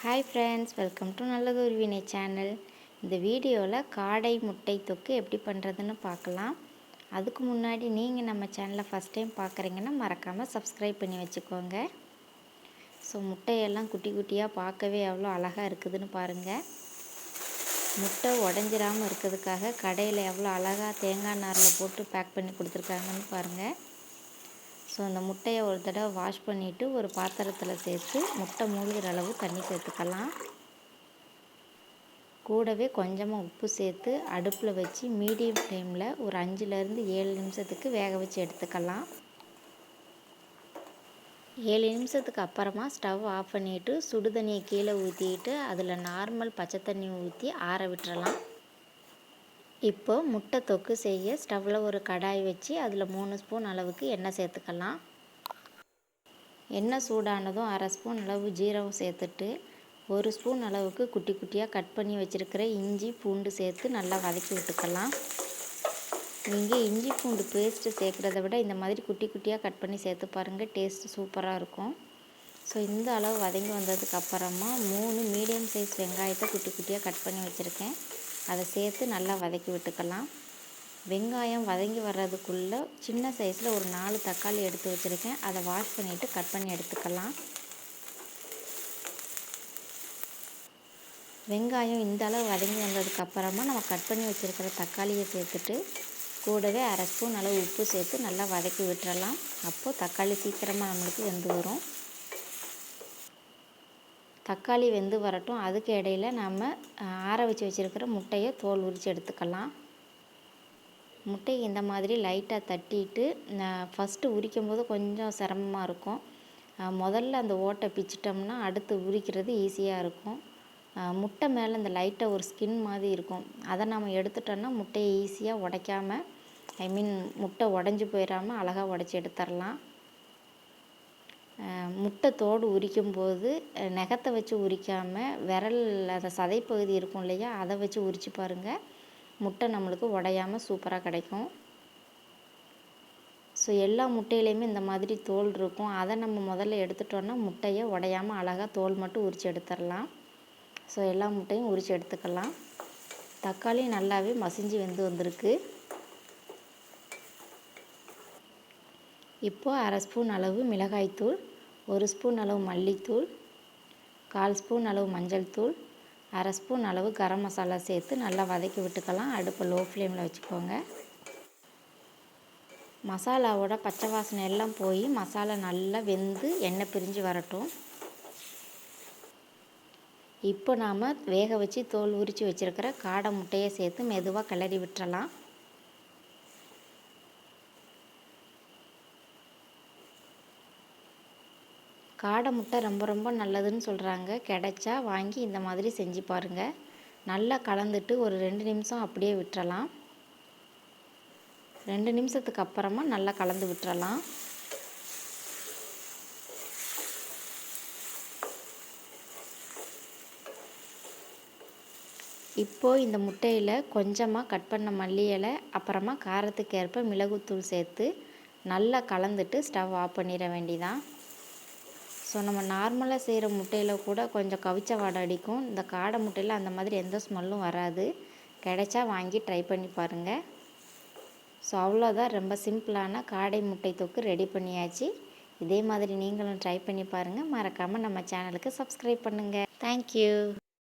Hi friends, welcome to நல்லதொரு வீணை channel. இந்த வீடியோவில் காடை முட்டை தொக்கு எப்படி பண்ணுறதுன்னு பார்க்கலாம். அதுக்கு முன்னாடி நீங்கள் நம்ம சேனலை ஃபஸ்ட் டைம் பார்க்குறீங்கன்னா மறக்காமல் சப்ஸ்கிரைப் பண்ணி வச்சுக்கோங்க. ஸோ முட்டையெல்லாம் குட்டி குட்டியாக பார்க்கவே எவ்வளோ அழகாக இருக்குதுன்னு பாருங்கள். முட்டை உடஞ்சிராமல் இருக்கிறதுக்காக கடையில் எவ்வளோ அழகாக தேங்காய் நாரில் போட்டு பேக் பண்ணி கொடுத்துருக்காங்கன்னு பாருங்கள். ஸோ அந்த முட்டையை ஒரு தடவை வாஷ் பண்ணிவிட்டு ஒரு பாத்திரத்தில் சேர்த்து முட்டை மூழ்கிற அளவு தண்ணி சேர்த்துக்கலாம். கூடவே கொஞ்சமாக உப்பு சேர்த்து அடுப்பில் வச்சு மீடியம் ஃப்ளேமில் ஒரு 5லேருந்து 7 நிமிஷத்துக்கு வேக வச்சு எடுத்துக்கலாம். 7 நிமிஷத்துக்கு அப்புறமா ஸ்டவ் ஆஃப் பண்ணிவிட்டு சுடு தண்ணியை கீழே ஊற்றிட்டு அதில் நார்மல் பச்சை தண்ணி ஊற்றி ஆற விட்டுறலாம். இப்போ முட்டை தொக்கு செய்ய ஸ்டவ்வில் ஒரு கடாய் வச்சு அதில் 3 ஸ்பூன் அளவுக்கு எண்ணெய் சேர்த்துக்கலாம். எண்ணெய் சூடானதும் 1/2 ஸ்பூன் அளவு ஜீரகம் சேர்த்துட்டு 1 ஸ்பூன் அளவுக்கு குட்டி குட்டியாக கட் பண்ணி வச்சுருக்கிற இஞ்சி பூண்டு சேர்த்து நல்லா வதக்கி விட்டுக்கலாம். நீங்கள் இஞ்சி பூண்டு பேஸ்ட்டு சேர்க்குறத விட இந்த மாதிரி குட்டி குட்டியாக கட் பண்ணி சேர்த்து பாருங்கள், டேஸ்ட்டு சூப்பராக இருக்கும். ஸோ இந்த அளவு வதங்கி வந்ததுக்கப்புறமா 3 மீடியம் சைஸ் வெங்காயத்தை குட்டி குட்டியாக கட் பண்ணி வச்சுருக்கேன், அதை சேர்த்து நல்லா வதக்கி விட்டுக்கலாம். வெங்காயம் வதங்கி வர்றதுக்குள்ளே சின்ன சைஸில் ஒரு 4 தக்காளி எடுத்து வச்சுருக்கேன், அதை வாஷ் பண்ணிவிட்டு கட் பண்ணி எடுத்துக்கலாம். வெங்காயம் இந்த அளவு வதங்கி வந்ததுக்கப்புறமா நம்ம கட் பண்ணி வச்சுருக்கிற தக்காளியை சேர்த்துட்டு கூடவே 1/2 ஸ்பூன் அளவு உப்பு சேர்த்து நல்லா வதக்கி விட்டுறலாம். அப்போது தக்காளி சீக்கிரமாக நம்மளுக்கு வெந்து வரும். தக்காளி வெந்து வரட்டும். அதுக்கு இடையில் நம்ம ஆற வச்சு வச்சுருக்கிற முட்டையை தோல் உரித்து எடுத்துக்கலாம். முட்டையை இந்த மாதிரி லைட்டாக தட்டிட்டு ஃபஸ்ட்டு உரிக்கும் போது கொஞ்சம் சிரமமாக இருக்கும். முதல்ல அந்த ஓட்டை பிச்சிட்டோம்னா அடுத்து உரிக்கிறது ஈஸியாக இருக்கும். முட்டை மேலே இந்த லைட்டாக ஒரு ஸ்கின் மாதிரி இருக்கும், அதை நம்ம எடுத்துட்டோன்னா முட்டையை ஈஸியாக உடைக்காமல் முட்டை உடஞ்சி போயிடாமல் அழகாக உடச்சி எடுத்துடலாம். முட்டை தோடு உரிக்கும்போது நகத்தை வச்சு உரிக்காமல் விரல் அந்த சதைப்பகுதி இருக்கும் இல்லையா, அதை வச்சு உரித்து பாருங்கள், முட்டை நம்மளுக்கு உடையாமல் சூப்பராக கிடைக்கும். ஸோ எல்லா முட்டையிலையுமே இந்த மாதிரி தோல் இருக்கும், அதை நம்ம முதல்ல எடுத்துட்டோன்னா முட்டையை உடையாமல் அழகாக தோல் மட்டும் உரித்து எடுத்துடலாம். ஸோ எல்லா முட்டையும் உரித்து எடுத்துக்கலாம். தக்காளி நல்லாவே மசிஞ்சு வெந்து வந்திருக்கு. இப்போது 1/2 ஸ்பூன் அளவு மிளகாய்த்தூள், 1 ஸ்பூன் அளவு மல்லித்தூள், 1/4 ஸ்பூன் அளவு மஞ்சள் தூள், 1/2 ஸ்பூன் அளவு கரம் மசாலா சேர்த்து நல்லா வதக்கி விட்டுக்கலாம். அடுப்பை லோ ஃப்ளேமில் வச்சுக்கோங்க. மசாலாவோட பச்சை வாசனை எல்லாம் போய் மசாலா நல்லா வெந்து எண்ணெய் பிரிஞ்சு வரட்டும். இப்போ நாம் வேக வச்சு தோல் உரித்து வச்சுருக்கிற காடை முட்டையை சேர்த்து மெதுவாக கிளறி விட்டுறலாம். காடை முட்டை ரொம்ப ரொம்ப நல்லதுன்னு சொல்கிறாங்க. கிடைச்சா வாங்கி இந்த மாதிரி செஞ்சு பாருங்கள். நல்லா கலந்துட்டு ஒரு 2 நிமிஷம் அப்படியே விட்டுறலாம். 2 நிமிஷத்துக்கு அப்புறமா நல்லா கலந்து விட்டுறலாம். இப்போது இந்த முட்டையில் கொஞ்சமாக கட் பண்ண மல்லி இலை, அப்புறமா காரத்துக்கு ஏற்ப மிளகுத்தூள் சேர்த்து நல்லா கலந்துட்டு ஸ்டவ் ஆஃப் பண்ணிட வேண்டியதான். ஸோ நம்ம நார்மலாக செய்கிற முட்டையில் கூட கொஞ்சம் கவிச்ச வாடை அடிக்கும். இந்த காடை முட்டையில் அந்த மாதிரி எந்த ஸ்மெல்லும் வராது. கிடைச்சா வாங்கி ட்ரை பண்ணி பாருங்கள். ஸோ அவ்வளோதான், ரொம்ப சிம்பிளான காடை முட்டை தொக்கு ரெடி பண்ணியாச்சு. இதே மாதிரி நீங்களும் ட்ரை பண்ணி பாருங்கள். மறக்காமல் நம்ம சேனலுக்கு சப்ஸ்கிரைப் பண்ணுங்கள். தேங்க்யூ.